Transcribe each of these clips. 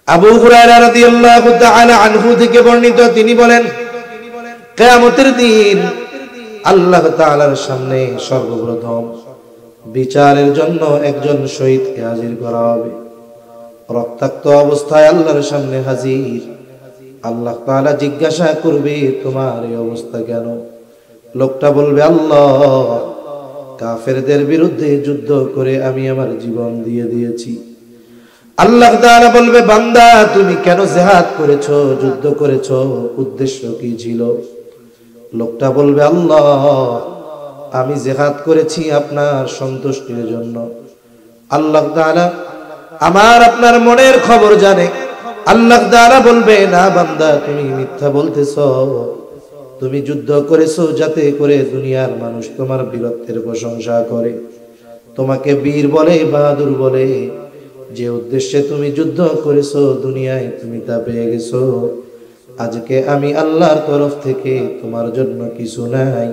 আবু হুরায়রা রাদিয়াল্লাহু তাআলা আনহু থেকে বর্ণিত, তিনি বলেন, কিয়ামতের দিন আল্লাহ তাআলার সামনে সর্বপ্রথম বিচারের জন্য একজন শহীদকে হাজির করা হবে। রক্তাক্ত অবস্থায় আল্লাহর সামনে হাজির। আল্লাহ তাআলা জিজ্ঞাসা করবে, তোমার এই অবস্থা কেন? লোকটা বলবে, আল্লাহ, কাফেরদের বিরুদ্ধে যুদ্ধ করে আমি আমার জীবন দিয়ে দিয়েছি। আল্লাহ তাআলা বলবে, বান্দা, তুমি কেন জিহাদ করেছো, যুদ্ধ করেছো, উদ্দেশ্য কি ছিল? লোকটা বলবে, আল্লাহ, আমি জিহাদ করেছি আপনার সন্তুষ্টির জন্য। আল্লাহ তাআলা আমার আপনার মনের খবর জানে। আল্লাহ তাআলা বলবে, না বান্দা, তুমি মিথ্যা বলতেছো। তুমি যুদ্ধ করেছো যাতে করে দুনিয়ার মানুষ তোমার বীরত্বের প্রশংসা করে, তোমাকে বীর বলে, বাহাদুর বলে। যে উদ্দেশ্যে তুমি যুদ্ধ করেছো, দুনিয়ায় তুমি তা পেয়ে গেছো। আজকে আমি আল্লাহর তরফ থেকে তোমার জন্য কিছু নাই,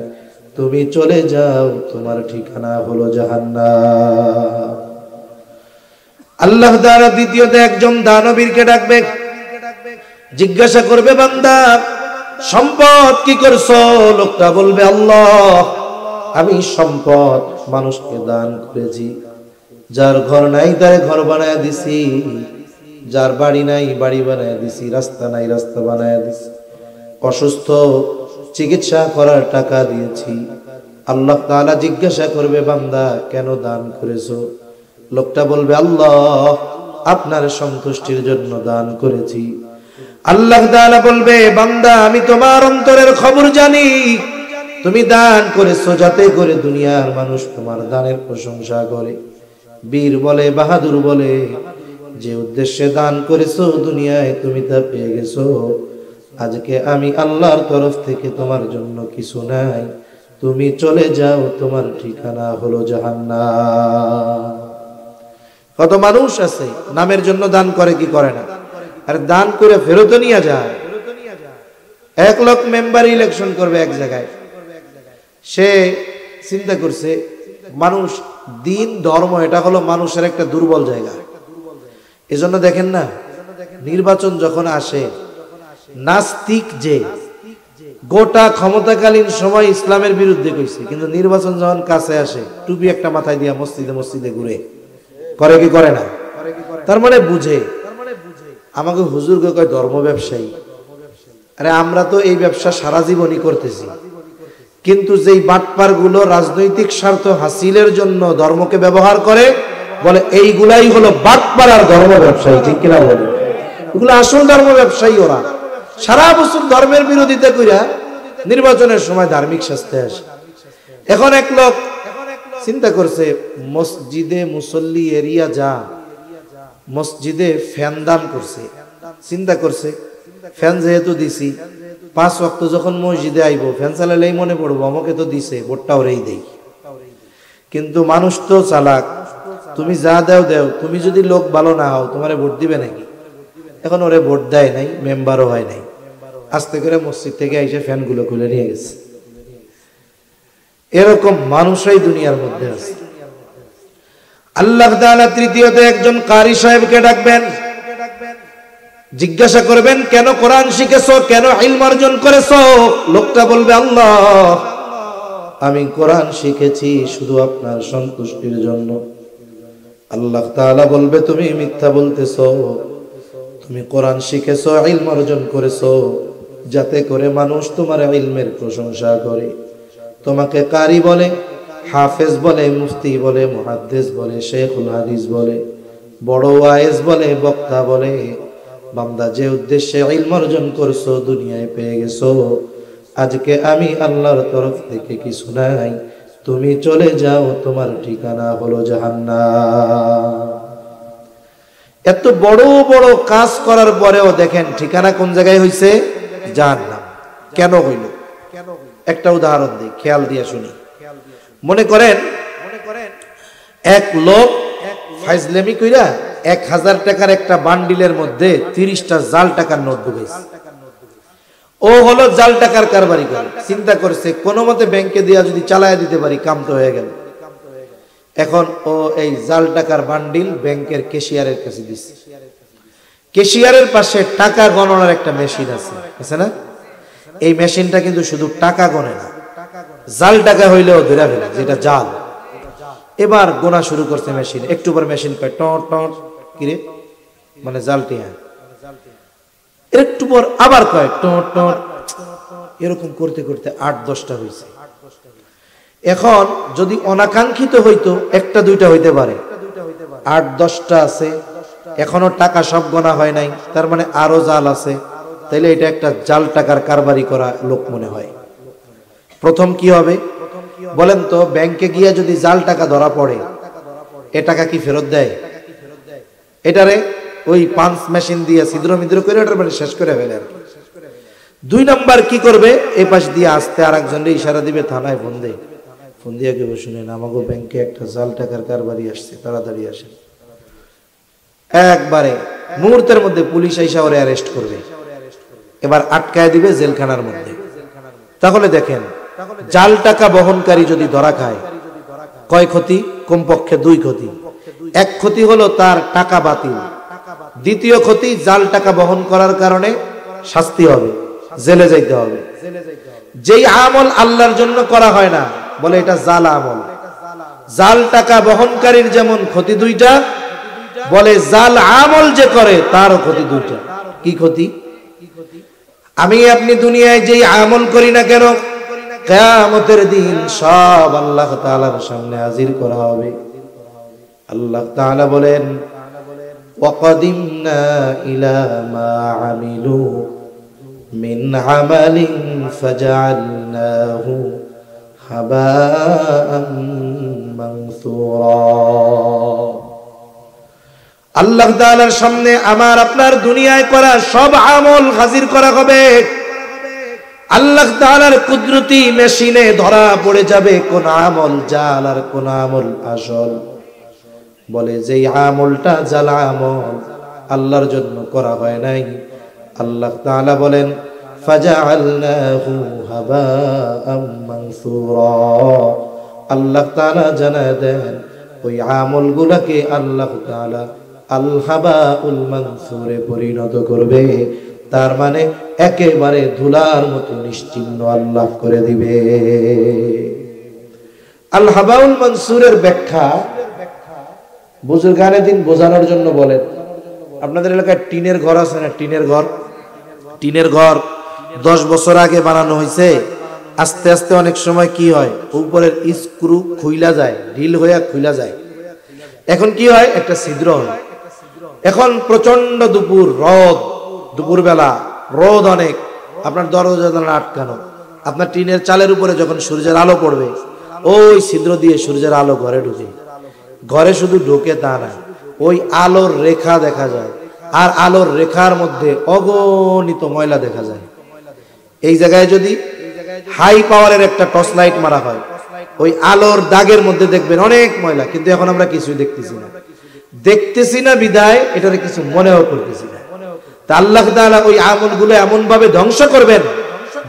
তুমি চলে যাও, তোমার ঠিকানা হলো জাহান্নাম। আল্লাহ তাআলা দ্বিতীয়তে একজন দানবীরকে ডাকবে, জিজ্ঞাসা করবে, বান্দা, সম্পদ কি করছো? লোকটা বলবে, আল্লাহ, আমি সম্পদ মানুষকে দান করেছি। যার ঘর নাই তার ঘর বানায় দিছি, যার বাড়ি নাই বাড়ি বানায় দিছি, রাস্তা নাই রাস্তা বানায় দিছি, অসুস্থ চিকিৎসা করার টাকা দিয়েছি। আল্লাহ তাআলা জিজ্ঞাসা করবে, বান্দা, কেন দান করেছো? লোকটা বলবে, আল্লাহ, আপনার সন্তুষ্টির জন্য দান করেছি। আল্লাহ তাআলা বলবে, বান্দা, আমি তোমার অন্তরের খবর জানি। তুমি দান করেছো যাতে করে দুনিয়ার মানুষ তোমার দানের প্রশংসা করে, বীর বলে, বাহাদুর বলে। যে উদ্দেশ্যে দান করেছো, দুনিয়ায় তুমি তা পেয়ে গেছো। আজকে আমি আল্লাহর তরফ থেকে তোমার জন্য কিছু নাই, তুমি চলে যাও, তোমার ঠিকানা হলো জাহান্নাম। কত মানুষ আছে নামের জন্য দান করে, কি করে না, আর দান করে ফেরত নিয়ে যায়। 1 লাখ মেম্বার ইলেকশন করবে এক জায়গায়, সে চিন্তা করছে মানুষ, দিন ধর্ম এটা হলো মানুষের একটা দুর্বল জায়গা। এজন্য দেখেন না, নির্বাচন যখন আসে, নাস্তিক যে গোটা ক্ষমতাকালীন সময় ইসলামের বিরুদ্ধে কইছে, কিন্তু নির্বাচন যখন কাছে আসে, টুপি একটা মাথায় দিয়া মসজিদে মসজিদে ঘুরে, করে কি করে না? তার মানে বুঝে। আমাকে হুজুরকে কয় ধর্ম ব্যবসায়ী। আরে আমরা তো এই ব্যবসা সারা জীবনই করতেছি, কিন্তু যেই বাটপার গুলো রাজনৈতিক স্বার্থ হাসিলের জন্য ধর্মকে ব্যবহার করে, বলে এইগুলাই হলো বাটপার আর ধর্ম ব্যবসায়ী, ঠিক কিনা বলে? এগুলো আসল ধর্ম ব্যবসায়ী। ওরা সারা বছর ধর্মের বিরোধিতা কইরা নির্বাচনের সময় ধার্মিক শাস্তি আসে। এখন এক লোক চিন্তা করছে, মসজিদে মুসল্লি এরিয়া যা, মসজিদে ফ্যান দান করছে। চিন্তা করছে, ফ্যান যেহেতু দিছি, 5 ওয়াক্ত যখন মসজিদে আইবো, ফ্যান চালালেই মনে পড়বো আমাকে তো দিছে, ভোটটা ওরেই দেই। কিন্তু মানুষ তো চালাক, তুমি যা দাও দাও, তুমি যদি লোক ভালো না হও, তোমারে ভোট দিবে নাকি? এখন ওরে ভোট দেয় নাই, মেম্বারও হয় নাই। আস্তে করে মসজিদ থেকে এসে ফ্যানগুলো খুলে নিয়ে গেছে। এরকম মানুষই দুনিয়ার মধ্যে আছে। আল্লাহ তাআলা তৃতীয়তে একজন কারি সাহেবকে ডাকবেন, জিজ্ঞাসা করবেন, কেন কোরআন শিখেছো, কেন ইলম অর্জন করেছো? লোকটা বলবে, আল্লাহ, আমি কোরআন শিখেছি শুধু আপনার সন্তুষ্টির জন্য। আল্লাহ তাআলা বলবে, তুমি মিথ্যা বলতেছো। তুমি কোরআন শিখেছো, ইলম অর্জন করেছো যাতে করে মানুষ তোমার ইলমের প্রশংসা করে, তোমাকে কারি বলে, হাফেজ বলে, মুফতি বলে, মুহাদ্দিস বলে, শেখুল হাদিস বলে, বড় ওয়াইজ বলে, বক্তা বলে। বান্দা, যে উদ্দেশ্যে ইলম অর্জন করছো, দুনিয়ায় পেয়ে গেছো। আজকে আমি আল্লাহর তরফ থেকে কিছু নাই, তুমি চলে যাও, তোমার ঠিকানা হলো জাহান্নাম। এত বড় বড় কাজ করার পরেও দেখেন ঠিকানা কোন জায়গায় হইছে? জাহান্নাম। কেন হইল? একটা উদাহরণ দিই, খেয়াল দিয়ে শুনি। মনে করেন এক লোক ফাইজলামি কইরা 1000 টাকার একটা বান্ডিলের মধ্যে 30টা জাল টাকার নোট ঢুকাইছে। ও হলো জাল টাকার কারবারি করে। চিন্তা করছে কোনো মতে ব্যাংকে দিয়া যদি চালায় দিতে পারি, কাম তো হয়ে গেল। এখন ও এই জাল টাকার বান্ডিল ব্যাংকের ক্যাশিয়ারের কাছে দিচ্ছে। ক্যাশিয়ারের পাশে টাকা গণনার একটা মেশিন আছে না? এই মেশিনটা কিন্তু শুধু টাকা গণে না, জাল টাকা হইলেও ধরে ফেলে, যেটা জাল। এবার গোনা শুরু করছে মেশিন, একটু পর মেশিন কয় টট টট, কিরে মানে জালটি, হ্যাঁ একটু পর আবার কয় টট টট, এরকম করতে করতে 8-10টা হয়েছে। এখন যদি অনাকাঙ্ক্ষিত হইতো একটা দুইটা হইতে পারে, 8-10টা আছে, এখনো টাকা সব গোনা হয় নাই, তার মানে আরো জাল আছে, তাইলে এটা একটা জাল টাকার কারবারি করা লোক মনে হয়। প্রথম কি হবে বলেন তো? ব্যাংকে গিয়া যদি জাল টাকা ধরা পড়ে, এ টাকা কি ফেরত দেয়? এটারে ওই পাঞ্চ মেশিন দিয়ে ছিদ্র মিদ্র করে ওটার মানে শেষ করে ফেলে আর কি। 2 নাম্বার কি করবে? এই পাশ দিয়ে আসতে আর একজনের ইশারা দিবে, থানায় ফোন দে, ফোন দিয়ে কেউ শুনেন আমাকে ব্যাংকে একটা জাল টাকার কারবারি আসছে, তাড়াতাড়ি আসেন। একবারে মুহূর্তের মধ্যে পুলিশ আইসা ওরে অ্যারেস্ট করবে, এবার আটকায় দিবে জেলখানার মধ্যে। তাহলে দেখেন, জাল টাকা বহনকারী যদি ধরা খায়, কয় ক্ষতি? কমপক্ষে 2 ক্ষতি। এক ক্ষতি হলো তার টাকা বাতিল, দ্বিতীয় ক্ষতি জাল টাকা বহন করার কারণে শাস্তি হবে, জেলে যাইতে হবে। যেই আমল আল্লাহর জন্য করা হয় না, বলে এটা জাল আমল। জাল টাকা বহনকারীর যেমন ক্ষতি 2টা, বলে জাল আমল যে করে তারও ক্ষতি 2টা। কি ক্ষতি? আমি আপনি দুনিয়ায় যেই আমল করি না কেন, কিয়ামতের দিন সব আল্লাহ তাআলার সামনে হাজির করা হবে। আল্লাহ তাআলা বলেন, ওয়াকাদিমনা ইলা মা আমিলু মিন আমালিন ফাজআলনাহু হাবাআন মানসুরা। আল্লাহ তাআলার সামনে আমার আপনার দুনিয়ায় করা সব আমল হাজির করা হবে। আল্লাহ তাআলার কুদরতি মেশিনে ধরা পড়ে যাবে কোন আমল জাল আর কোন আমল আসল। বলে যেই আমলটা জাল আমল, আল্লাহর জন্য করা হয় নাই, আল্লাহ তাআলা বলেন ফাজআলনাহু হাবাআম মানসুরা। আল্লাহ তাআলা জানায় দেন ওই আমলগুলোকে আল্লাহ তাআলা আল হাবাউল মানসুরে পরিণত করবে, তার মানে একেবারে ধুলার মতো নিশ্চিহ্ন আল্লাহ করে দিবে। আল হাবাউল মানসুরের ব্যাখ্যা বুজুর্গানে দিন বোঝানোর জন্য বলেন, আপনাদের এলাকায় টিনের ঘর আছে না? টিনের ঘর 10 বছর আগে বানানো হয়েছে, আস্তে আস্তে অনেক সময় কি হয়, উপরের স্ক্রু খুইলা যায়, ঢিল হইয়া খুইলা যায়। এখন কি হয়, একটা ছিদ্র হয়। এখন প্রচন্ড দুপুরবেলা রোদ অনেক, আপনার দরজা জানালা আটকানো, আপনার টিনের চালের উপরে যখন সূর্যের আলো পড়বে, ওই ছিদ্র দিয়ে সূর্যের আলো ঘরে ঢুকে। ঘরে শুধু ঢোকে তা না, ওই আলোর রেখা দেখা যায়, আর আলোর রেখার মধ্যে অগণিত ময়লা দেখা যায়। এই জায়গায় যদি হাই পাওয়ারের একটা টর্চ লাইট মারা হয়, ওই আলোর দাগের মধ্যে দেখবেন অনেক ময়লা, কিন্তু এখন আমরা কিছুই দেখতেছি না বিদায় এটারে কিছু মনেও করতেছি না। তা আল্লাহ তাআলা ওই আমলগুলো এমন ভাবে ধ্বংস করবেন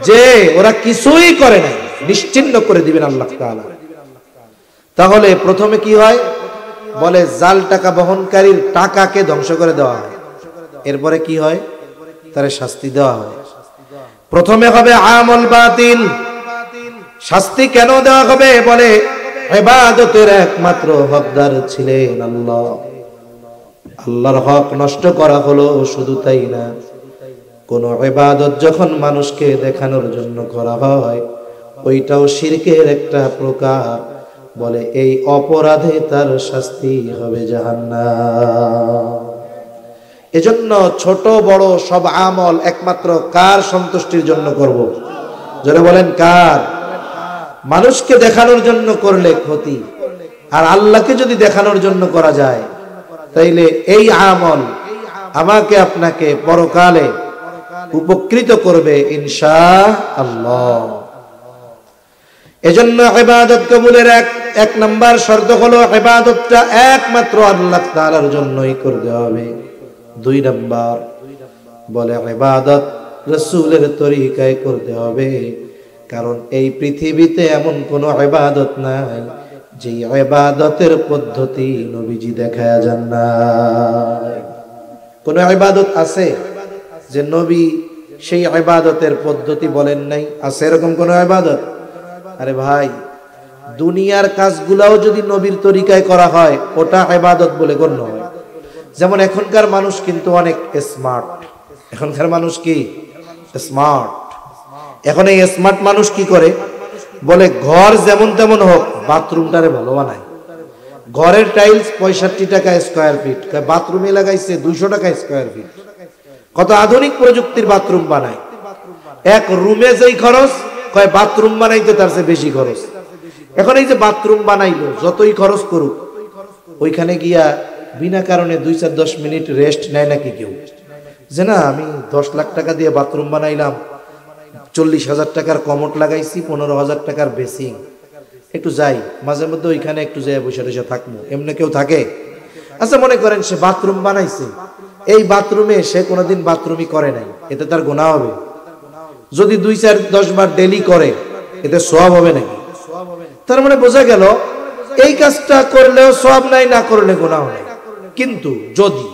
যে ওরা কিছুই করে নাই, নিশ্চিহ্ন করে দিবেন আল্লাহ তাআলা। তাহলে প্রথমে কি হয়, বলে জাল টাকা বহনকারীর টাকাকে ধ্বংস করে দেওয়া হয়। এরপরে কি হয়, তারে শাস্তি দেওয়া হয়। প্রথমে হবে আমল বাতিল। শাস্তি কেন দেওয়া হবে? বলে ইবাদতের একমাত্র হকদার ছিলেন আল্লাহ, আল্লাহর হক নষ্ট করা হলো। শুধু তাই না, কোন ইবাদত যখন মানুষকে দেখানোর জন্য করা হয়, ওইটাও শিরকের একটা প্রকার। বলে এই অপরাধে তার শাস্তি হবে জাহান্নাম। এজন্য ছোট বড় সব আমল একমাত্র কার সন্তুষ্টির জন্য করব? যারা বলেন কার? মানুষকে দেখানোর জন্য করলে ক্ষতি, আর আল্লাহকে যদি দেখানোর জন্য করা যায়, তাইলে এই আমল আমাকে আপনাকে পরকালে উপকৃত করবে ইনশাআল্লাহ। এজন্য ইবাদত কবুলের এক নাম্বার শর্ত হলো ইবাদতটা একমাত্র আল্লাহ তাআলার জন্যই করতে হবে। 2 নাম্বার বলে ইবাদত রাসূলের তরিকায় করতে হবে, কারণ এই পৃথিবীতে এমন কোন ইবাদত নাই যে ইবাদতের পদ্ধতি নবীজি দেখায়া যান নাই। কোন ইবাদত আছে যে নবী সেই ইবাদতের পদ্ধতি বলেন নাই? আছে এরকম কোন ইবাদত? আরে ভাই, দুনিয়ার কাজগুলাও যদি নবীর তরিকায় করা হয় ওটা ইবাদত বলে গণ্য হয়। যেমন এখনকার মানুষ কিন্তু অনেক স্মার্ট। এখনকার মানুষ কি স্মার্ট? এখন এই স্মার্ট মানুষ কি করে? বলে ঘর যেমন তেমন হোক, বাথরুমটারে ভালো বানায়। ঘরের টাইলস 65 টাকা স্কয়ার ফিট, বাথরুমে লাগাইছে 200 টাকা স্কয়ার ফিট। কত আধুনিক প্রযুক্তির বাথরুম বানায়। এক রুমে যেই খরচ, কয় বাথরুম বানাইতে তার চেয়ে বেশি খরচ। এখন এই যে বাথরুম বানাইলো, যতই খরচ করুক, ওইখানে গিয়া বিনা কারণে 2-4-10 মিনিট রেস্ট নেয় নাকি কেউ? যে না, আমি 10 লাখ টাকা দিয়ে বাথরুম বানাইলাম, 40,000 টাকার কমোড লাগাইছি, 15,000 টাকার বেসিং, একটু যাই মাঝে মধ্যে ওইখানে একটু যাই বসে বসে থাকবো, এমনি কেউ থাকে? আচ্ছা, মনে করেন সে বাথরুম বানাইছে, এই বাথরুমে সে কোনোদিন বাথরুমই করে নাই, এতে তার গুনাহ হবে? যদি 2-4-10 বার ডেলি করে, এতে সওয়াব হবে নাকি? তার মানে বোঝা গেল এই কাজটা করলেও সওয়াব নাই, না করলে গুনাহ নাই। কিন্তু যদি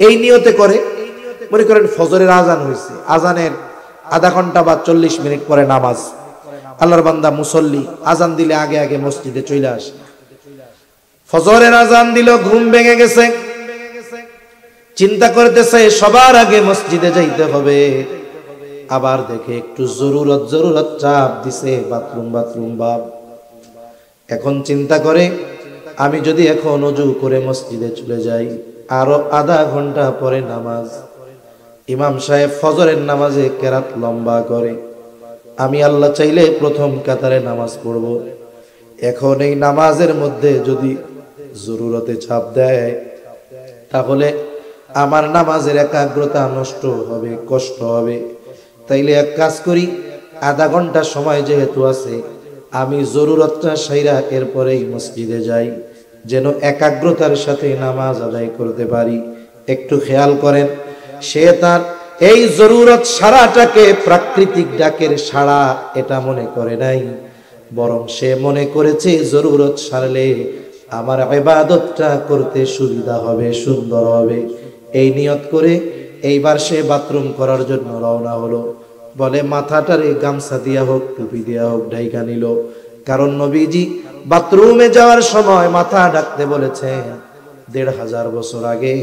এই নিয়তে করে, মনে করেন ফজরের আজান হয়েছে, আজানের আধা ঘন্টা বা 40 মিনিট পরে নামাজ, আল্লাহর বান্দা মুসল্লি আজান দিলে আগে আগে মসজিদে চলে আসে। ফজরের আজান দিল, ঘুম ভেঙে গেছে, চিন্তা করতেছে সবার আগে মসজিদে যাইতে হবে। আবার দেখে একটু জরুরত চাপ দিছে, বাথরুম ভাব। এখন চিন্তা করে, আমি যদি এখন ওযু করে মসজিদে চলে যাই, আরো আধা ঘন্টা পরে নামাজ। ইমাম সাহেব ফজরের নামাজে কেরাত লম্বা করে, আমি আল্লাহ চাইলে প্রথম কাতারে নামাজ পড়ব। এখন এই নামাজের মধ্যে যদি জরুরতে চাপ দেয়, তাহলে আমার নামাজের একাগ্রতা নষ্ট হবে, কষ্ট হবে। তাইলে এক কাজ করি, আধা ঘন্টা সময় যেহেতু আছে, আমি জরুরতটা সাইরা এরপরেই মসজিদে যাই, যেন একাগ্রতার সাথে নামাজ আদায় করতে পারি। একটু খেয়াল করেন, সে তার এই জরুরত সারাটাকে প্রাকৃতিক ডাকের সাড়া এটা মনে করে নাই, বরং সে মনে করেছে জরুরত সারলে আমার ইবাদতটা করতে সুবিধা হবে, সুন্দর হবে। এই নিয়ত করে এইবার সে বাথরুম করার জন্য রওনা হলো। বলে মাথাটারে গামছা দিয়া হোক, টুপি দিয়া হোক ঢাইকা নিল, কারণ নবীজি বাথরুমে যাওয়ার সময় মাথা ঢাকতে বলেছেন 1500 বছর আগে।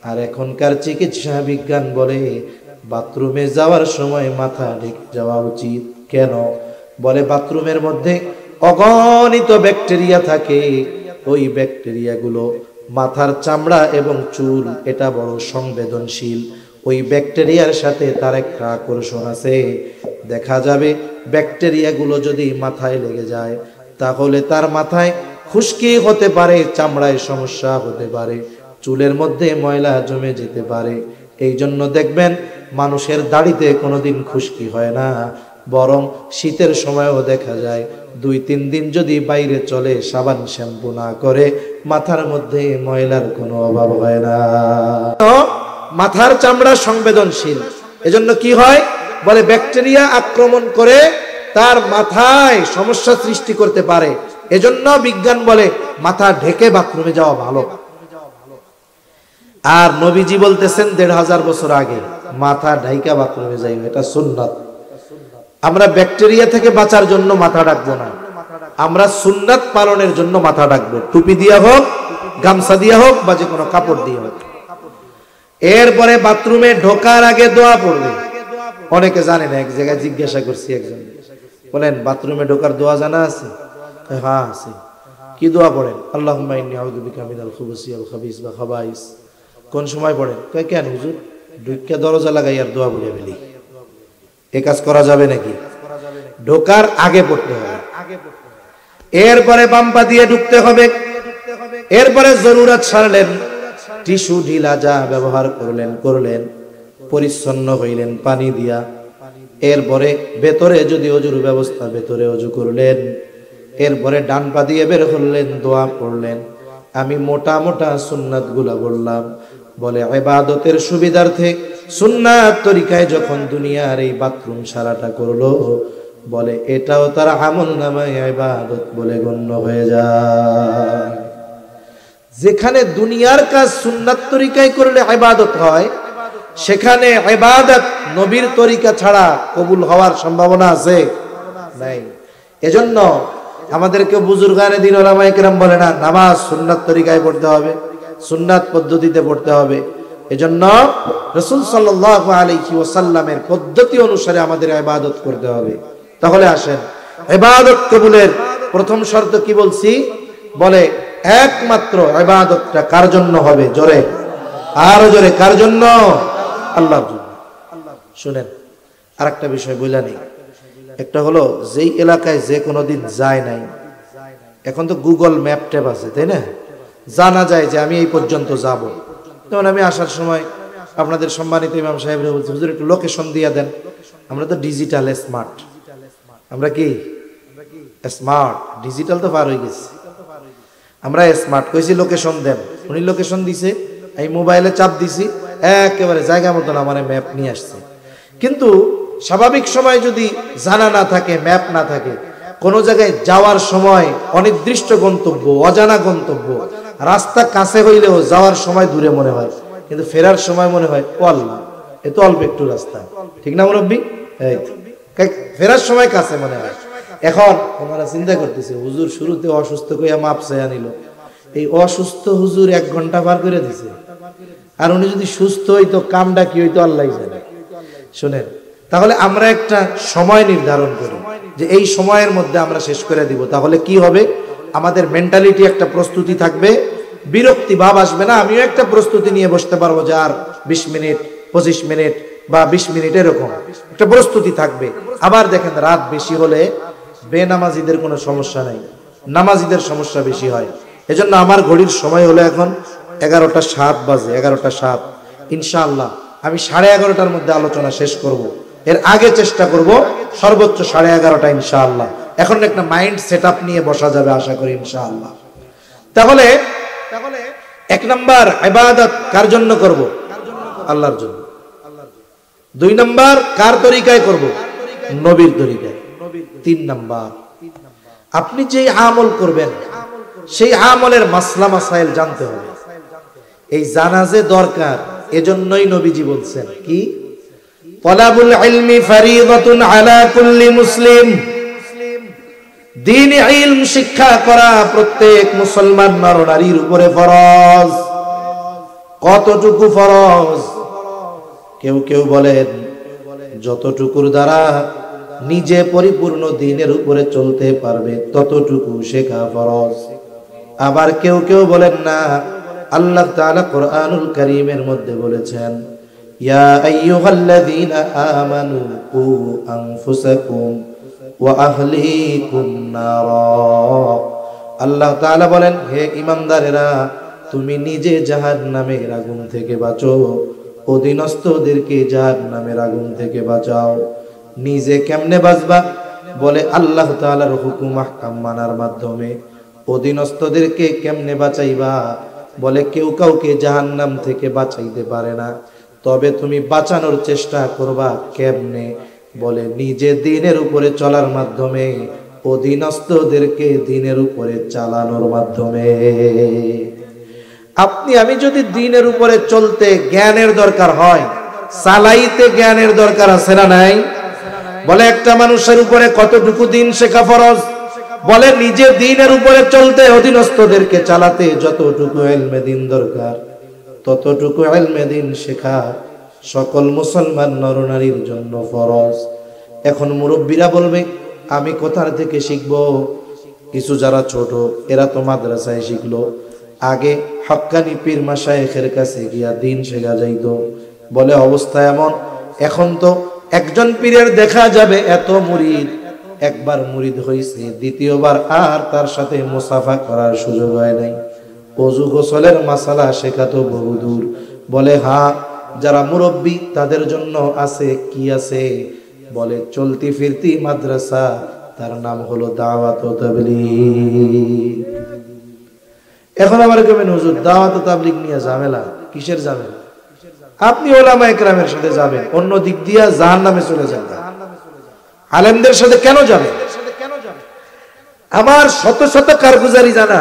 আর এখনকার চিকিৎসা বিজ্ঞান বলে বাথরুমে যাওয়ার সময় মাথা ঢেকে যাওয়া উচিত। কেন? বলে বাথরুমের মধ্যে অগণিত ব্যাকটেরিয়া থাকে, ওই ব্যাকটেরিয়াগুলো মাথার চামড়া এবং চুল এটা বড় সংবেদনশীল। ওই ব্যাকটেরিয়ার সাথে তার একটা আকর্ষণ আছে। দেখা যাবে ব্যাকটেরিয়াগুলো যদি মাথায় লেগে যায়, তাহলে তার মাথায় খুশকি হতে পারে, চামড়ায় সমস্যা হতে পারে, চুলের মধ্যে ময়লা জমে যেতে পারে। এই জন্য দেখবেন মানুষের দাড়িতে কোনোদিন খুশকি হয় না, বরং শীতের সময়ও দেখা যায় 2-3 দিন যদি বাইরে চলে, সাবান শ্যাম্পু না করে, মাথার মধ্যে ময়লার কোনো অভাব হয় না। মাথার চামড়া সংবেদনশীল, এজন্য কি হয়? বলে ব্যাকটেরিয়া আক্রমণ করে তার মাথায় সমস্যা সৃষ্টি করতে পারে। এজন্য বিজ্ঞান বলে মাথা ঢেকে বাথরুমে যাওয়া ভালো। আর নবীজি বলতেছেন 1500 বছর আগে মাথা ঢাইকা বাথরুমে যাই, এটা সুন্নাত। আমরা ব্যাকটেরিয়া থেকে বাঁচার জন্য মাথা ঢাকবো না, আমরা সুন্নাত পালনের জন্য মাথা ঢাকবো, টুপি দিয়া হোক, গামছা দিয়া হোক, বা যে কোনো কাপড় দিয়ে হোক। এরপরে বাথরুমে ঢোকার আগে দোয়া পড়বে। অনেকে জানে না, এক জায়গায় জিজ্ঞাসা করছি একজন, বলেন বাথরুমে ঢোকার দোয়া জানা আছে? হ্যাঁ আছে। কি দোয়া পড়েন? আল্লাহুম্মা ইন্নী আউযু বিকা মিনাল খুবুসি ওয়াল খাবিস বা খাবাইস। কোন সময় পড়েন? কয় কেন হুজুর, ঢুকে দরজা লাগাই আর দোয়া বলে ফেলি। এ কাজ করা যাবে নাকি? ঢোকার আগে পড়তে হবে। এরপরে বাম পা দিয়ে ঢুকতে হবে। এরপরে জরুরত সারলেন, টিস্যু ঢিলা যা ব্যবহার করলেন, পরিচ্ছন্ন হইলেন পানি দিয়া। এরপরে ভেতরে যদি অজুর ব্যবস্থা, ভেতরে অজু করলেন। এরপরে ডান পা দিয়ে বের করলেন, দোয়া পড়লেন। আমি মোটা মোটা সুন্নাত গুলা বললাম। বলে ইবাদতের সুবিধার্থে সুন্নাত তরিকায় যখন দুনিয়ার এই বাথরুম সারাটা করলো, বলে এটাও তার আমল নামায় ইবাদত বলে গণ্য হয়ে যায়। যেখানে দুনিয়ার কাজ সুন্নাত তরিকায় করলে ইবাদত হয়, সেখানে ইবাদত নবীর তরিকা ছাড়া কবুল হওয়ার সম্ভাবনা আছে নাই। এজন্য আমাদেরকে বুজুর্গানে দিন ওলামায়ে কেরাম বলে না, নামাজ সুন্নাত তরিকায় পড়তে হবে, সুন্নাত পদ্ধতিতে পড়তে হবে। এজন্য রাসূল সাল্লাল্লাহু আলাইহি ওয়াসাল্লামের পদ্ধতি অনুসারে আমাদের ইবাদত করতে হবে। তাহলে আসেন, ইবাদত কবুলের প্রথম শর্ত কি বলছি? বলে একমাত্র ইবাদতটা কার জন্য হবে? জোরে, আরো জোরে, কার জন্য? আল্লাহর জন্য। শুনেন, আরেকটা বিষয় বইলা নেই। একটা হলো, যেই এলাকায় যে কোনোদিন যায় নাই, এখন তো গুগল ম্যাপ ট্যাপ আছে, তাই না? জানা যায় যে আমি এই পর্যন্ত যাব। যেমন আমি আসার সময় আপনাদের সম্মানিত ইমাম সাহেবরা বলছে, হুজুর একটু লোকেশন দিয়ে দেন। আমরা তো ডিজিটাল স্মার্ট, আমরা কি স্মার্ট, ডিজিটাল তো পার হয়ে গেছি, আমরা স্মার্ট। কইছি লোকেশন দেন, উনি লোকেশন দিছে, এই মোবাইলে চাপ দিছি, একেবারে জায়গা মতন আমার ম্যাপ নিয়ে আসছে। কিন্তু স্বাভাবিক সময় যদি জানা না থাকে, ম্যাপ না থাকে, কোন জায়গায় যাওয়ার সময় অনির্দিষ্ট গন্তব্য, অজানা গন্তব্য, রাস্তা কাছে হইলেও যাওয়ার সময় দূরে মনে হয়, কিন্তু ফেরার সময় মনে হয় ও আল্লাহ, এ তো অল্প একটু রাস্তা, ঠিক না মুরব্বী? ফেরার সময় কাছে মনে হয়। এখন ওনারা চিন্তা করতেছে, হুজুর শুরুতে অসুস্থ কইয়া মাপ চাইয়া নিল, এই অসুস্থ হুজুর 1 ঘন্টা পার করে দিছে, আর উনি যদি সুস্থ হইতো কামটা কি হইতো আল্লাহ জানে। শুনেন, তাহলে আমরা একটা সময় নির্ধারণ করি যে এই সময়ের মধ্যে আমরা শেষ করে দিব। তাহলে কি হবে? আমাদের মেন্টালিটি একটা প্রস্তুতি থাকবে, বিরক্তি ভাব আসবে না। আমিও একটা প্রস্তুতি নিয়ে বসতে পারবো যে আর 20 মিনিট, 25 মিনিট বা 20 মিনিট, এরকম একটা প্রস্তুতি থাকবে। আবার দেখেন, রাত বেশি হলে বেনামাজিদের কোনো সমস্যা নাই, নামাজিদের সমস্যা বেশি হয়। এজন্য আমার ঘড়ির সময় হলো এখন 11:07 বাজে, 11:07। ইনশাআল্লাহ আমি 11:30টার মধ্যে আলোচনা শেষ করব। এর আগে চেষ্টা করব সর্বোচ্চ 11:30টা ইনশাআল্লাহ। এখন একটা মাইন্ড সেটআপ নিয়ে বসা যাবে আশা করি ইনশাআল্লাহ। তাহলে 1 নাম্বার ইবাদত কার জন্য করব? আল্লাহর জন্য। 2 নাম্বার কার তরিকায় করব? নবীর তরিকায়। 3 নাম্বার, আপনি যেই আমল করবেন সেই আমলের মাসলা মাসাইল জানতে হবে। এই জানা যে দরকার, এজন্যই নবীজি বলছেন কি, তালাবুল ইলমি ফারিদাতুন আলা কুল্লি মুসলিম। দ্বীনি ইলম শিক্ষা করা প্রত্যেক মুসলমান নর নারীর উপরে ফরজ। কতটুকু ফরজ? কেউ কেউ বলেন যতটুকুর দ্বারা নিজে পরিপূর্ণ দ্বীনের উপরে চলতে পারবে ততটুকু শেখা ফরজ। আবার কেউ কেউ বলেন না, আল্লাহ তাআলা কোরআনুল কারীমের মধ্যে বলেছেন, ইয়া আইয়ুহাল্লাযীনা আমানু কু আনফুসাকুম ওয়া আহলিকুম নারা। আল্লাহ তাআলা বলেন, হে ঈমানদারেরা, তুমি নিজে জাহান্নামের আগুন থেকে বাঁচো, অধীনস্থদেরকে জাহান্নামের আগুন থেকে বাঁচাও। নিজে কেমনে বাঁচবা? বলে আল্লাহ তাআলার হুকুম আহকাম মানার মাধ্যমে। অধীনস্থদেরকে কেমনে বাঁচাইবা? বলে কেউ কাউকে জাহান্নাম থেকে বাঁচাইতে পারে না, তবে তুমি বাঁচানোর চেষ্টা করবা কেমনে? বলে নিজে দ্বীনের উপরে চলার মাধ্যমে, অধীনস্থদেরকে দ্বীনের উপরে চালানোর মাধ্যমে। আপনি আমি যদি দ্বীনের উপরে চলতে জ্ঞানের দরকার হয়, চালাইতে জ্ঞানের দরকার আছে না নাই? বলে একটা মানুষের উপরে কতটুকু দ্বীন শেখা ফরজ? বলে নিজে দ্বীনের উপরে চলতে, অধীনস্থদেরকে চালাতে যতটুকু ইলমে দ্বীন দরকার ততটুকু ইলমে দ্বীন শেখা সকল মুসলমান নরনারীর জন্য ফরজ। এখন মুরব্বীরা বলবে, আমি কোথা থেকে শিখবো? কিছু যারা ছোট এরা তো মাদ্রাসায় শিখলো, আগে হক্কানি পীর মাশায়েখের কাছে গিয়া দ্বীন শেখা যাইতো। বলে অবস্থা এমন, এখন তো একজন পীরের দেখা যাবে এত মুরিদ, একবার মুরিদ হইছে, দ্বিতীয়বার আর তার সাথে মুসাফা করার সুযোগ হয় নাই। ওযু গোসলের মাসালা শেখা তো বহুদূর। বলে হ্যাঁ, যারা মুরব্বী তাদের জন্য আছে, কি আছে? বলে চলতি ফিরতি মাদ্রাসা, তার নাম হলো দাওয়াত ও তাবলীগ। এখন আবার কেমন হুজুর দাওয়াত ও তাবলীগ নিয়ে ঝামেলা? কিসের ঝামেলা? আপনি ওলামায়ে কেরামের সাথে যাবেন, অন্য দিক দিয়ে জাহান্নামে চলে যাবেন। আলেমদের সাথে কেন যাবেন? আমার শত শত কারগুজারি জানা,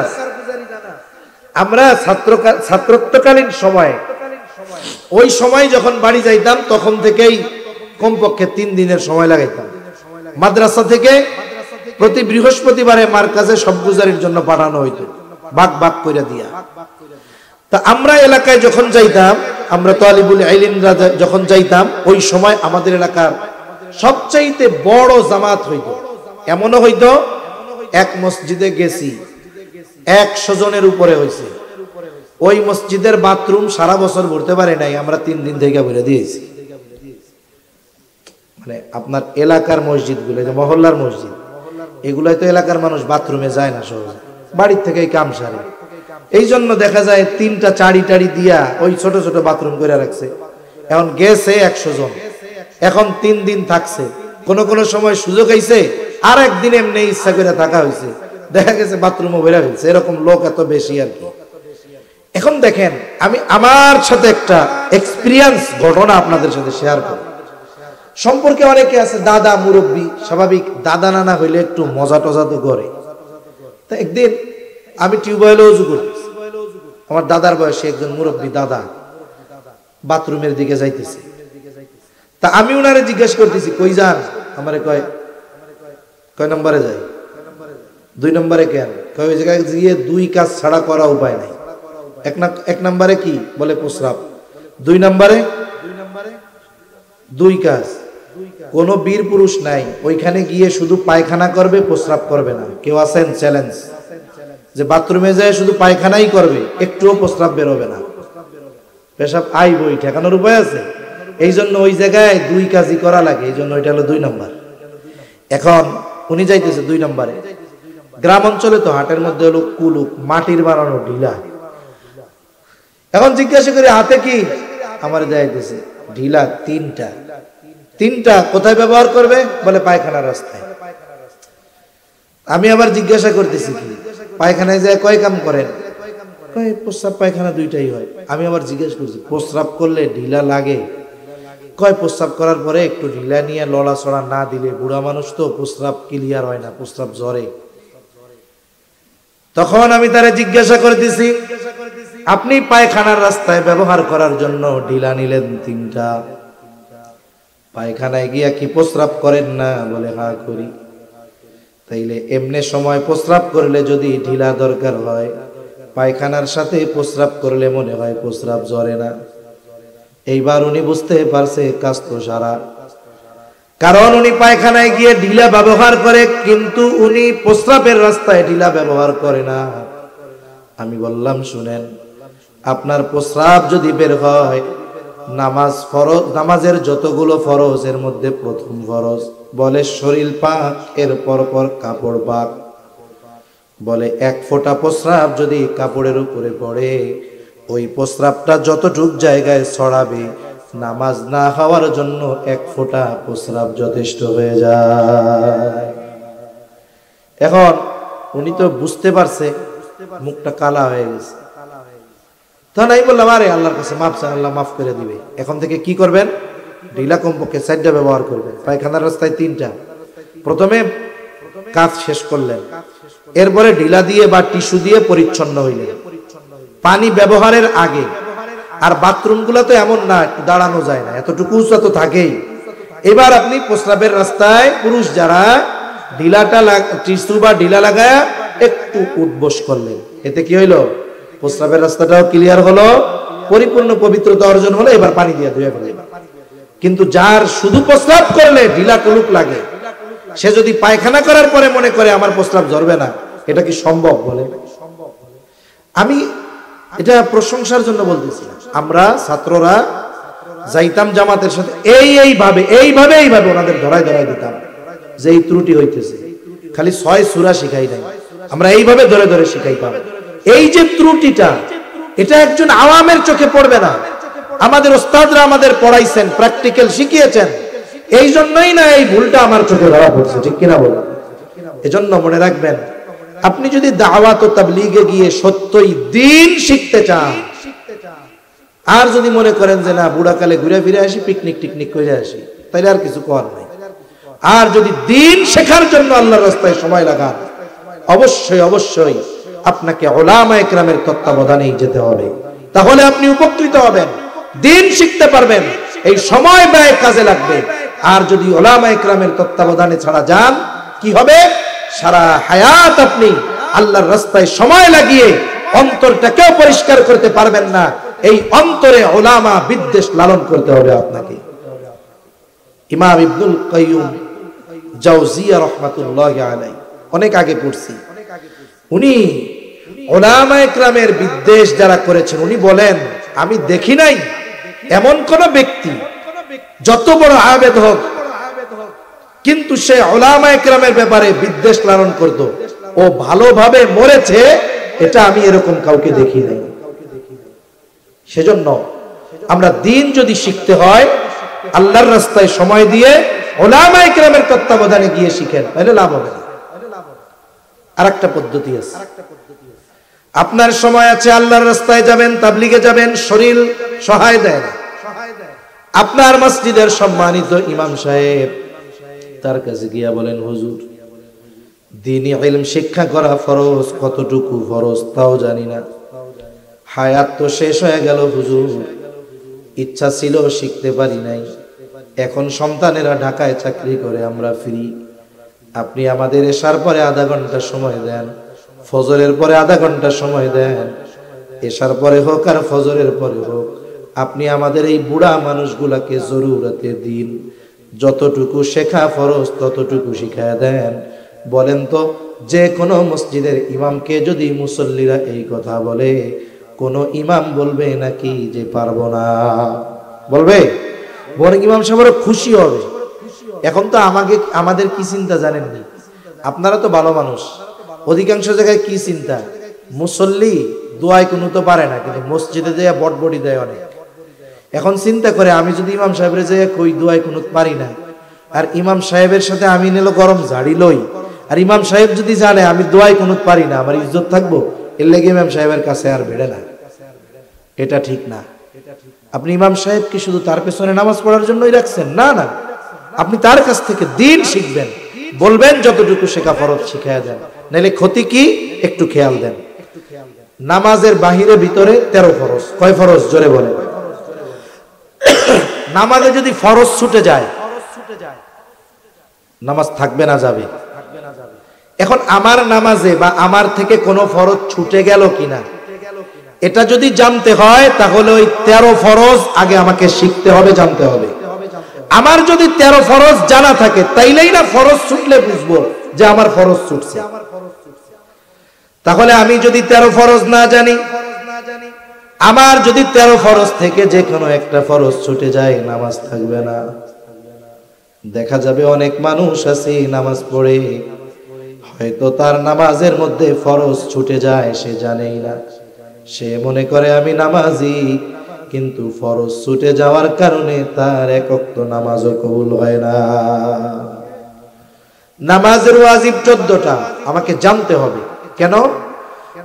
আমরা ছাত্রত্বকালীন সময়, ওই সময় যখন বাড়ি যাইতাম তখন থেকেই কমপক্ষে 3 দিনের সময় লাগাইতাম। মাদ্রাসা থেকে প্রতি বৃহস্পতিবারে মার্কাজে সবগুজারির জন্য পাঠানো হইতো, ভাগ ভাগ করে দিয়া। তা আমরা এলাকায় যখন যাইতাম, আমরা তালিবুল ইলমরা যখন যাইতাম, ওই সময় আমাদের এলাকার সবচাইতে বড় জামাত হইতো। এমনও হইতো এক মসজিদে গেছি 100 জনের উপরে হয়েছে। ওই মসজিদের বাথরুম সারা বছর ভরতে পারে নাই, আমরা 3 দিন থেকে ভরে দিয়েছি। মানে আপনার এলাকার মসজিদগুলো, যে মহল্লার মসজিদ, এগুলাই তো এলাকার মানুষ বাথরুমে যায় না সহজে, বাড়ির থেকেই কাম সারে। এই জন্য দেখা যায় 3টা চারি টাড়ি দিয়া ওই ছোট ছোট বাথরুম করে রাখছে। এখন গেছে 100 জন, এখন 3 দিন থাকছে। কোন সময় সুযোগ আইছে আর একদিন এমনি ইচ্ছা করে থাকা হয়েছে, দেখা গেছে বাথরুমও বেরা হয়েছে। এরকম লোক এত বেশি আর কি। এখন দেখেন, আমি আমার সাথে একটা এক্সপিরিয়েন্স ঘটনা আপনাদের সাথে শেয়ার করি। সম্পর্কে অনেকে আছে দাদা মুরব্বী, স্বাভাবিক দাদা নানা হইলে একটু মজা টজা তো করে। তা একদিন আমি টিউবওয়েলে ওযু করতেছি, আমার দাদার বয়সে একজন মুরব্বী দাদা বাথরুমের দিকে যাইতেছে। তা আমি উনারে জিজ্ঞেস করতেছি, কই যান? আমারে কয় নম্বরে যাই। 2 নম্বরে কেন? কয় ওই জায়গায় গিয়ে 2 কাজ ছাড়া করা উপায় নাই। এক নম্বরে কি? বলে প্রস্রাব। 2 নম্বরে 2 কাজ। কোন বীর পুরুষ নাই ওইখানে গিয়ে শুধু পায়খানা করবে, প্রস্রাব করবে না। কেউ আছেন চ্যালেঞ্জ যে বাথরুমে যায় শুধু পায়খানাই করবে, একটুও প্রস্রাব বেরোবে না, পেশাব আইবই, ঠেকানোর উপায় আছে? এই জন্য ওই জায়গায় 2 কাজই করা লাগে, এই জন্য ওইটা হলো 2 নম্বর। এখন উনি যাইতেছে 2 নম্বরে। গ্রাম অঞ্চলে তো হাটের মধ্যে হলো কুলুক, মাটির বানানো ঢিলা। এখন জিজ্ঞাসা করি হাতে কি? আমার যাইতেছে ঢিলা 3টা। কোথায় ব্যবহার করবে? বলে পায়খানার রাস্তায়। আমি আবার জিজ্ঞাসা করতেছি কি পায়খানায় যায় কয় কাম করেন? কয় প্রস্রাব পায়খানা 2টাই হয়। আমি আবার জিজ্ঞেস করছি প্রস্রাব করলে ঢিলা লাগে? কয় প্রস্রাব করার পরে একটু ঢিলা নিয়ে লড়াচড়া না দিলে বুড়া মানুষ তো প্রস্রাব ক্লিয়ার হয় না, প্রস্রাব জ্বরে। তখন আমি তারে জিজ্ঞাসা করতেছি, আপনি পায়খানার রাস্তায় ব্যবহার করার জন্য ঢিলা নিলেন 3টা, পায়খানায় গিয়া কি প্রস্রাব করেন না? বলে হ্যাঁ করি। তাইলে এমনি সময় প্রস্রাব করলে যদি ঢিলা দরকার হয়, পায়খানার সাথে প্রস্রাব করলে মনে হয় প্রস্রাব জ্বরে না। এইবার উনি বুঝতে পারছে কাজ তো সারা, কারণ উনি পায়খানায় গিয়ে ঢিলা ব্যবহার করে, কিন্তু উনি প্রস্রাবের রাস্তায় ঢিলা ব্যবহার করে না। আমি বললাম শুনেন, আপনার প্রস্রাব যদি বের হয়, নামাজ ফরজ, নামাজের যতগুলো ফরজ এর মধ্যে প্রথম ফরজ বলে শরীর পাক, এর পর কাপড় পাক। বলে 1 ফোঁটা প্রস্রাব যদি কাপড়ের উপরে পড়ে, ওই প্রস্রাবটা যতটুক জায়গায় ছড়াবে, নামাজ না হওয়ার জন্য 1 ফোঁটা প্রস্রাব যথেষ্ট হয়ে যায়। এখন উনি তো বুঝতে পারছে, মুখটা কালা হয়ে গেছে। তখন আমি বললাম, আরে আল্লাহর কাছে মাফ চান, আল্লাহ মাফ করে দিবে। এখন থেকে কি করবেন? ঢিলা কমপক্ষে 4টা ব্যবহার করবেন, পায়খানার রাস্তায় 3টা। প্রথমে কাজ শেষ করলেন, এরপরে ঢিলা দিয়ে বা টিস্যু দিয়ে পরিচ্ছন্ন হইলেন পানি ব্যবহারের আগে। আর বাথরুম গুলো তো এমন না দাঁড়ানো যায় না, এতটুকু উঁচা তো থাকেই। এবার আপনি প্রস্রাবের রাস্তায় পুরুষ যারা ঢিলাটা টিস্যু বা ঢিলা লাগায় একটু উঠবস করলেন, এতে কি হইলো? প্রস্রাবের রাস্তাটাও ক্লিয়ার হলো, পরিপূর্ণ পবিত্রতা অর্জন হলো। এবার পানি দিয়ে ধুয়ে ফেলে। কিন্তু যার শুধু প্রস্রাব করলে ঢিলা টুলুক লাগে, সে যদি পায়খানা করার পরে মনে করে আমার প্রস্রাব ঝরবে না, এটা কি সম্ভব? বলে আমি এটা প্রশংসার জন্য বলতেছি। আমরা ছাত্ররা যাইতাম জামাতের সাথে, এইভাবে ওনাদের ধরায় দিতাম যে এই ত্রুটি হইতেছে। খালি 6 সূরা শিখাই নাই, আমরা এইভাবে ধরে শিখাইতাম। এই যে ত্রুটিটা, এটা একজন আওয়ামের চোখে পড়বে না। আমাদের ওস্তাদরা আমাদের পড়াইছেন, প্র্যাকটিক্যাল শিখিয়েছেন, এই জন্যই না এই ভুলটা আমার চোখে ধরা পড়ছে, ঠিক কিনা বলেন? এজন্য মনে রাখবেন, আপনি যদি দাওয়াত ও তাবলীগে গিয়ে সত্যই দ্বীন শিখতে চান, আর যদি মনে করেন যে না বুড়াকালে ঘুরে ফিরে আসি, পিকনিক টিকনিক করে আসি, তাইলে আর কিছু করার নাই। আর যদি দ্বীন শেখার জন্য আল্লাহর রাস্তায় সময় লাগান, অবশ্যই আপনাকে উলামায়ে কেরামের তত্ত্বাবধানেই যেতে হবে, তাহলে আপনি উপকৃত হবেন, দ্বীন শিখতে পারবেন, এই সময় ব্যয় কাজে লাগবে। আর যদি উলামায়ে কেরামের তত্ত্বাবধানে ছাড়া যান, কি হবে? সারা হায়াত আপনি আল্লাহর রাস্তায় সময় লাগিয়ে অন্তরটাকেও পরিষ্কার করতে পারবেন না। এই অন্তরে উলামা বিদ্বেষ লালন করতে হবে আপনাকে। ইমাম ইবনুল কাইয়ুম জাওজিয়া রাহমাতুল্লাহি আলাইহি, অনেক আগে পড়ছি, উনি উলামায়ে কেরামের বিদ্বেষ যারা করেছেন, উনি বলেন, আমি দেখি নাই এমন কোন ব্যক্তি যত বড় আবেদ হোক, কিন্তু সে উলামায়ে কেরামের ব্যাপারে বিদ্বেষ লালন করত, ও ভালোভাবে মরেছে, এটা আমি এরকম কাউকে দেখি নাই। সেজন্য আমরা দ্বীন যদি শিখতে হয়, আল্লাহর রাস্তায় সময় দিয়ে উলামায়ে কেরামের তত্ত্বাবধানে গিয়ে শিখেন, তাহলে লাভ হবে না। আরেকটা পদ্ধতি আছে, আপনার সময় আছে, আল্লাহর রাস্তায় যাবেন, তাবলীগে যাবেন, শরীর সহায় দেয় না, আপনার মসজিদের সম্মানিত ইমাম সাহেব তার কাছে গিয়া বলেন, হুজুর দ্বীনি ইলম শিক্ষা করা ফরজ, কতটুকু ফরজ তাও জানি না, হায়াত তো শেষ হয়ে গেল হুজুর, ইচ্ছা ছিল শিখতে পারি নাই, এখন সন্তানেরা ঢাকায় চাকরি করে, আমরা ফ্রি, আপনি আমাদের এশার পরে আধা ঘন্টা সময় দেন, ফজরের পরে আধা ঘন্টা সময় দেন, এশার পরে হোক আর ফজরের পরে হোক, আপনি আমাদের এই বুড়া মানুষগুলাকে জরুরতে দিন, যতটুকু শেখা ফরজ ততটুকু শিখায় দেন। বলেন তো, যে কোনো মসজিদের ইমামকে যদি মুসল্লিরা এই কথা বলে, কোন ইমাম বলবে নাকি যে পারবো না? বলবে? বরং ইমাম সাহেব খুশি হবে। এখন তো আমাদের কি চিন্তা জানেননি? আপনারা তো ভালো মানুষ, অধিকাংশ জায়গায় কি চিন্তা, মুসল্লি দোয়ায় কোনো তো পারে না, কিন্তু মসজিদে যায় বটবটি দেয় অনেক। এখন চিন্তা করে, আমি যদি ইমাম সাহেবের যায় কই দোয়ায় কোনো পারি না, আর ইমাম সাহেবের সাথে আমি নিলো গরম ঝাড়ি লই, আর ইমাম সাহেব যদি জানে আমি দোয়ায় কোনো পারি না, আমার ইজ্জত থাকবো? এর লেগে ইমাম সাহেবের কাছে আর বেড়ে না, এটা ঠিক না। আপনি ইমাম সাহেবকে শুধু তার পেছনে নামাজ পড়ার জন্যই রাখছেন? না না, আপনি তার কাছ থেকে দ্বীন শিখবেন, বলবেন যতটুকু শেখা ফরজ শিখায়া দেন, নাইলে ক্ষতি কি একটু খেয়াল দেন। নামাজের বাহিরে ভিতরে 13 ফরজ। কয় ফরজ? জোরে বলেন। নামাজে যদি ফরজ ছুটে যায়, নামাজ থাকবে না যাবে? এখন আমার নামাজে বা আমার থেকে কোনো ফরজ ছুটে গেল কিনা, এটা যদি জানতে হয়, তাহলে ওই 13 ফরজ আগে আমাকে শিখতে হবে, জানতে হবে। আমার যদি 13 ফরজ জানা থাকে, তাইলেই না ফরজ ছুটলে বুঝবো যে আমার ফরজ ছুটছে। তাহলে আমি যদি 13 ফরজ না জানি, আমার যদি 13 ফরজ থেকে যে কোনো একটা ফরজ ছুটে যায়, নামাজ থাকবে না। দেখা যাবে অনেক মানুষ আছে নামাজ পড়ে, হয়তো তার নামাজের মধ্যে ফরজ ছুটে যায়, সে জানেই না, সে মনে করে আমি নামাজি, কিন্তু ফরজ ছুটে যাওয়ার কারণে তার এক ওয়াক্ত নামাজও কবুল হয় না। নামাজের ওয়াজিব 14টা, আমাকে জানতে হবে। কেন?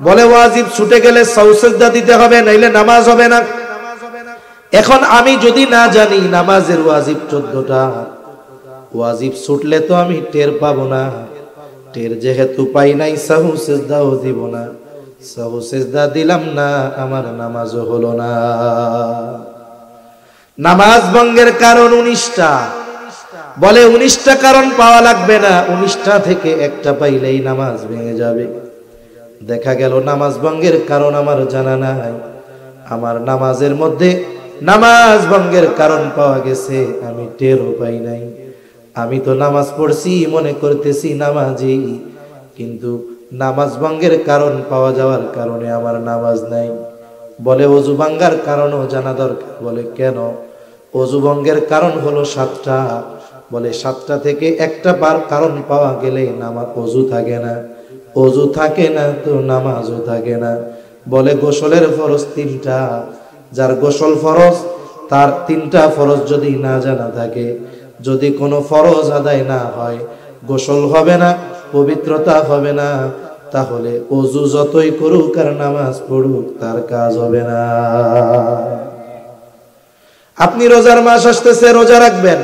বলে ওয়াজিব ছুটে গেলে সাজদা দিতে হবে, নাইলে নামাজ হবে না। এখন আমি যদি না জানি নামাজের ওয়াজিব 14টা, ওয়াজিব ছুটলে তো আমি টের পাবো না, টের যেহেতু পাই নাই, সাহু সিজদাও দিব না, সাহু সিজদা দিলাম না, আমার নামাজও হলো না। নামাজ ভঙ্গের কারণ 19টা, বলে 19টা কারণ পাওয়া লাগবে না, 19টা থেকে একটা পাইলেই নামাজ ভেঙে যাবে। দেখা গেল নামাজ ভঙ্গের কারণ আমার জানা নাই, আমার নামাজের মধ্যে নামাজ ভঙ্গের কারণ পাওয়া গেছে, আমি টেরও পাই নাই। আমি তো নামাজ পড়ছি, মনে করতেছি নামাজি, কিন্তু নামাজ ভঙ্গের কারণ পাওয়া যাওয়ার কারণে আমার নামাজ নাই। বলে অজু ভাঙ্গার কারণও জানা দরকার। বলে কেন? অজু ভঙ্গের কারণ হলো 7টা। বলে 7টা থেকে একটা কারণ পাওয়া গেলে নামাজ অজু থাকে না, অজু থাকে না তো নামাজও থাকে না। বলে গোসলের ফরজ 3টা, যার গোসল ফরজ, তার 3টা ফরজ যদি না জানা থাকে, যদি কোনো ফরজ আদায় না হয়, গোসল হবে না, পবিত্রতা হবে না, তাহলে অজু যতই করুক আর নামাজ পড়ুক, তার কাজ হবে না। আপনি রোজার মাস আসতেছে, রোজা রাখবেন,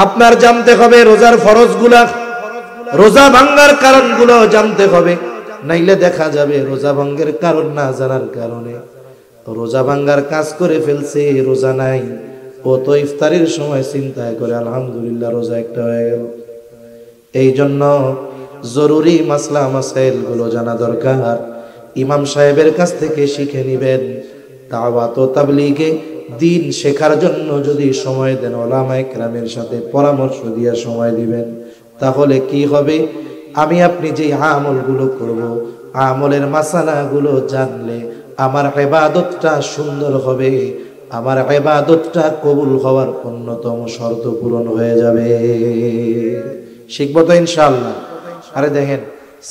আপনার জানতে হবে রোজার ফরজগুলা, রোজা ভাঙ্গার কারণগুলো জানতে হবে, নাইলে দেখা যাবে রোজা ভঙ্গের কারণ না জানার কারণে রোজা ভাঙ্গার কাজ করে ফেলছে, রোজা নাই। ও তো ইফতারের সময় চিন্তা করে আলহামদুলিল্লাহ রোজা একটা হয়ে গেল। এই জন্য জরুরি মাসলা মাসাইল গুলো জানা দরকার। ইমাম সাহেবের কাছ থেকে শিখে নিবেন। দাওয়াত ও তাবলীগে দিন শেখার জন্য যদি সময় দেন, উলামায়ে কেরামের সাথে পরামর্শ দিয়ে সময় দিবেন, তাহলে কি হবে? আমি আপনি যে আমলগুলো করব, আমলের মাসালাগুলো জানলে আমার ইবাদতটা সুন্দর হবে, আমার ইবাদতটা কবুল হওয়ার অন্যতম শর্ত পূরণ হয়ে যাবে। শিখবো তো ইনশাআল্লাহ। আরে দেখেন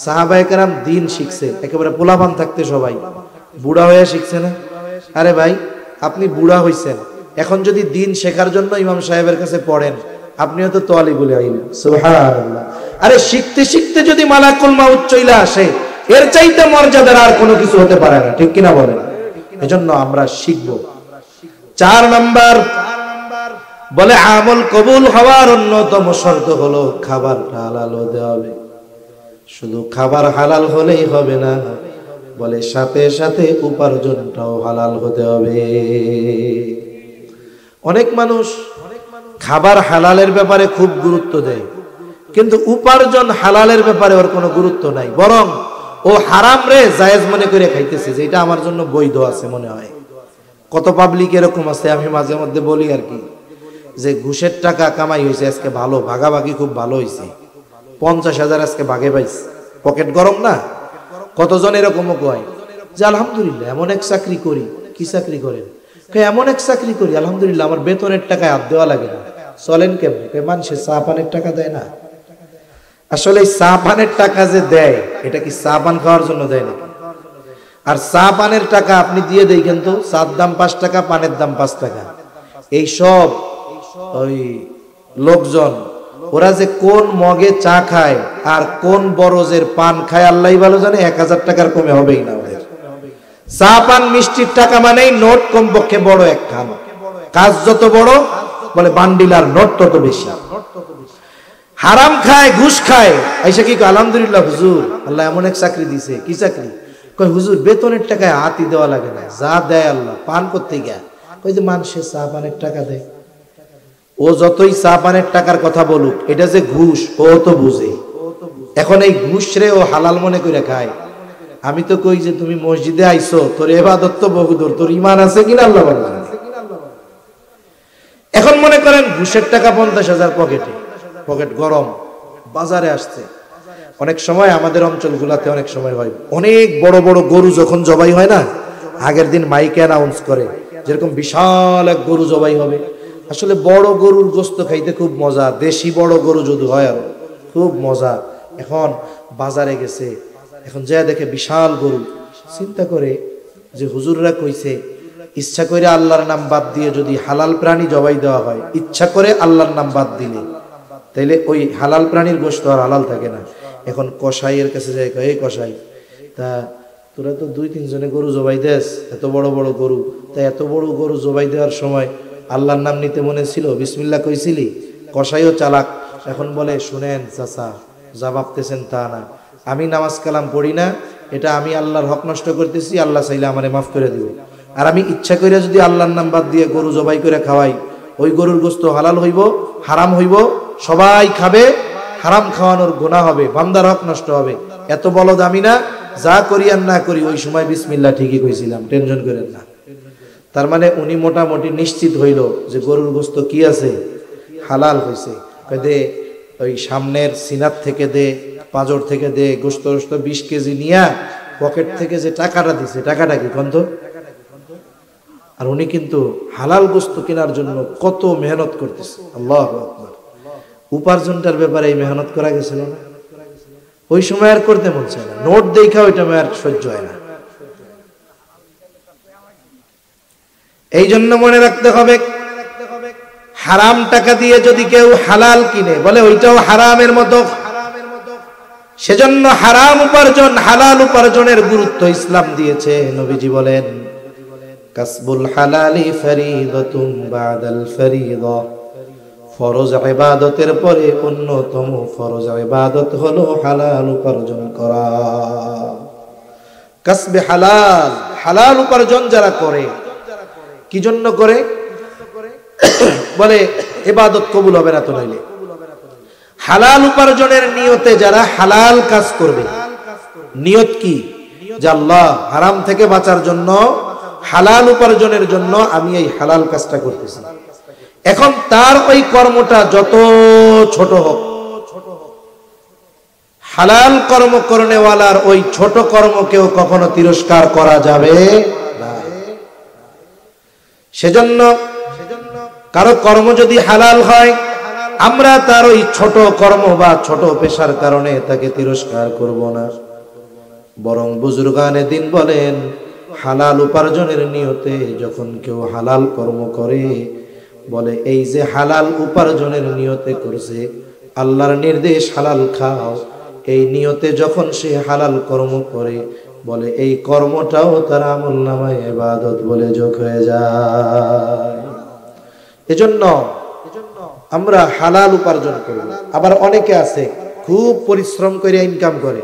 সাহাবায়ে কেরাম দিন শিখছে একেবারে পোলাপান থাকতে, সবাই বুড়া হয়ে শিখছে না? আরে ভাই আপনি বুড়া হইছেন, এখন যদি দিন শেখার জন্য ইমাম সাহেবের কাছে পড়েন, আপনিও তো তালিবুল ইলম। সুবহানাল্লাহ। আরে শিখতে শিখতে যদি মালাকুল মাউত চলে আসে, এর চাইতে মর্যাদার আর কোনো কিছু হতে পারে না, ঠিক কিনা বলেন? এজন্য আমরা শিখবো। 4 নাম্বার বলে আমল কবুল হওয়ার অন্যতম শর্ত হলো খাবারটা হালাল হতে হবে। শুধু খাবার হালাল হলেই হবে না, বলে সাথে সাথে উপার্জনটাও হালাল হতে হবে। অনেক মানুষ খাবার হালালের ব্যাপারে খুব গুরুত্ব দেয়, কিন্তু উপার্জন হালালের ব্যাপারে ওর কোনো গুরুত্ব নাই, বরং ও হারাম রে জায়েজ মনে করে খাইতেছে, যে এটা আমার জন্য বৈধ আছে মনে হয়। কত পাবলিক এরকম আছে, আমি মাঝে মধ্যে বলি আর কি, যে ঘুষের টাকা কামাই হয়েছে আজকে ভালো, ভাগাভাগি খুব ভালো হয়েছে, 50,000 আজকে ভাগে পাইছে, পকেট গরম না? কতজন এরকমও কয় যে আলহামদুলিল্লাহ এমন এক চাকরি করি। কি চাকরি করেন? এমন এক চাকরি করি আলহামদুলিল্লাহ, আমার বেতনের টাকায় হাত দেওয়া লাগে না। চলেন কেমনে? মানুষে চা পানের টাকা দেয় না? আসলে এই চা পানের টাকা যে দেয়, এটা কি চা পান খাওয়ার জন্য দেয় না? আর চা পানের টাকা আপনি দিয়ে দেই, কিন্তু চার দাম 5 টাকা, পানের দাম 5 টাকা। এই সব ওই লোকজন, ওরা যে কোন মগে চা খায় আর কোন বরজের পান খায় আল্লাহই ভালো জানে। 1000 টাকার কমে হবেই না ওদের। চা পান মিষ্টির টাকা মানেই নোট কমপক্ষে বড় এক খান, কাজ যত বড় বলে বান্ডিল আর নোট তত বেশি। হারাম খায়, ঘুষ খায়, আইসা কি আলহামদুলিল্লাহ হুজুর আল্লাহ এমন এক চাকরি দিছে। কি চাকরি? কই হুজুর বেতনের টাকায় হাতই দেওয়া লাগে না, যা দেয় আল্লাহ। পান করতে গিয়া কই যে মানুষের চা পানের টাকা দেয়। ও যতই চা পানের টাকার কথা বলুক, এটা যে ঘুষ ও তো বুঝে। এখন এই ঘুষ রে ও হালাল মনে করে খায়। আমি তো কই যে তুমি মসজিদে আইছো, তোর ইবাদত তো বহুদূর, তোর ঈমান আছে কিনা আল্লাহ বলেন। এখন মনে করেন ঘুষের টাকা 50,000 পকেটে, পকেট গরম, বাজারে আসছে। অনেক সময় আমাদের অঞ্চলগুলোতে অনেক সময় হয়, অনেক বড় বড় গরু যখন জবাই হয় না, আগের দিন মাইকে অ্যানাউন্স করে যেরকম বিশাল এক গরু জবাই হবে। আসলে বড় গরুর গোস্ত খাইতে খুব মজা, দেশি বড় গরু যদি হয় আর খুব মজা। এখন বাজারে গেছে, এখন যা দেখে বিশাল গরু, চিন্তা করে যে হুজুররা কইছে ইচ্ছা করে আল্লাহর নাম বাদ দিয়ে যদি হালাল প্রাণী জবাই দেওয়া হয়, ইচ্ছা করে আল্লাহর নাম বাদ দিলে, তাইলে ওই হালাল প্রাণীর গোস্ত আর হালাল থাকে না। এখন কসাইয়ের কাছে যায়, এই কসাই, তা তোরা তো 2-3 জনে গরু জবাই দেস, এত বড় বড় গরু, তা এত বড় গরু জবাই দেওয়ার সময় আল্লাহর নাম নিতে মনে ছিল, বিসমিল্লাহ কইছিলি? কসাইও চালাক, এখন বলে শুনেন চাচা, যা ভাবতেছেন তা না, আমি নামাজ কালাম পড়ি না, এটা আমি আল্লাহর হক নষ্ট করতেছি, আল্লাহ চাইলে আমারে মাফ করে দিব। আর আমি ইচ্ছা করে যদি আল্লাহর নাম বাদ দিয়ে গরু জবাই করে খাওয়াই, ওই গরুর গোস্ত হালাল হইব, হারাম হইব, সবাই খাবে, হারাম খাওয়ানোর গুনাহ হবে, বান্দার হক নষ্ট হবে। এত বলদ আমি না, যা করি আর না করি ওই সময় বিসমিল্লাহ ঠিকই কইছিলাম, টেনশন করেন না। তার মানে উনি মোটামুটি নিশ্চিত হইল যে গরুর গোস্ত কি আছে, হালাল হয়েছে। দে ওই সামনের সিনার থেকে দে, পাঁজর থেকে দে, গোস্ত 20 কেজি নিয়া পকেট থেকে যে টাকাটা দিছে, টাকাটা কি কন্ত? আর উনি কিন্তু হালাল গোস্ত কেনার জন্য কত মেহনত করতেছে। আল্লাহু আকবার। উপার্জনটার ব্যাপারে এই মেহনত করা গেছিল না, ওই সময় আর করতে মন চায় না, নোট দেখা ওইটা আর সহ্য হয় না। এই জন্য মনে রাখতে হবে, হারাম টাকা দিয়ে যদি কেউ হালাল কিনে, বলে ওইটাও হারামের মতো। সেজন্য হারাম উপার্জন, হালাল উপার্জনের গুরুত্ব ইসলাম দিয়েছে। নবীজি বলেন, কাসবুল হালালি ফরিদাতুন বাদাল ফরিদা, ফরজ ইবাদতের পরে অন্যতম ফরজ ইবাদত হলো হালাল উপার্জন করা। কাসবে হালাল, হালাল উপার্জন যারা করে, কি জন্য করে? বলে ইবাদত কবুল হবে না তো নাইলে। হালাল উপার্জনের নিয়তে যারা হালাল কাজ করবে, নিয়ত কি? যে আল্লাহ হারাম থেকে বাঁচার জন্য, হালাল উপার্জনের জন্য আমি এই হালাল কাজটা করতেছি। এখন তার ওই কর্মটা যত ছোট হোক, হালাল কর্ম করনেওয়ালার ওই ছোট কর্মকেও কখনো তিরস্কার করা যাবে না। সেজন্য কারো কর্ম যদি হালাল হয়, আমরা তার ওই ছোট কর্ম বা ছোট পেশার কারণে তাকে তিরস্কার করব না, বরং বুজুর্গানে দিন বলেন হালাল উপার্জনের নিয়তে যখন কেউ হালাল কর্ম করে, বলে এই যে হালাল উপার্জনের নিয়তে করছে, আল্লাহর নির্দেশ হালাল খাও, এই নিয়তে যখন সে হালাল কর্ম করে, বলে এই কর্মটাও তার আমলনামায় ইবাদত বলে যোগ হয়ে যায়। এজন্য আমরা হালাল উপার্জন করব। আবার অনেকে আছে খুব পরিশ্রম করে ইনকাম করে,